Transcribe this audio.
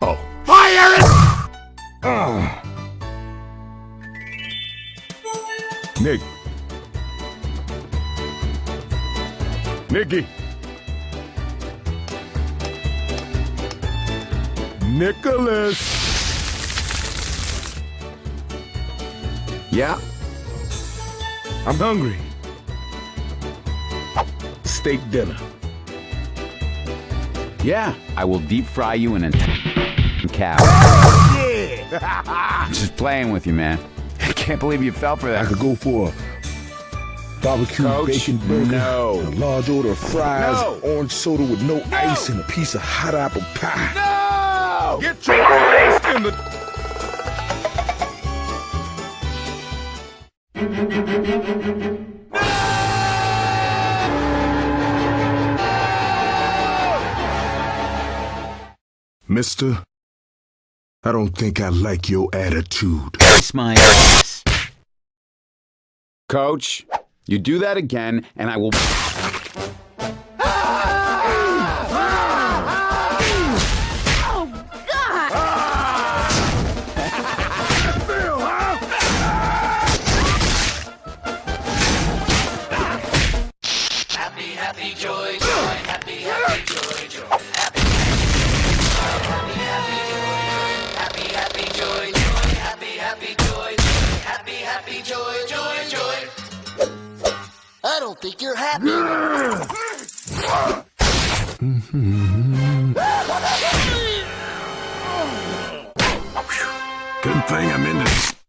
Oh. Fire it! Nick. Nicky. Nicholas. Yeah? I'm hungry. Steak dinner. Yeah, I will deep fry you in a cow. Yeah! I'm just playing with you, man. I can't believe you fell for I that. could go for a barbecue Coach, bacon burger, no. a large order of fries, No. orange soda with no ice, and a piece of hot apple pie. No! Get your ass in the... Mister, I don't think I like your attitude. Kiss my ass. Coach, you do that again, and I will... Happy, joy, joy, happy, joy, joy, happy, joy, joy, happy, joy, joy, joy. I don't think you're happy. Good thing I'm in this.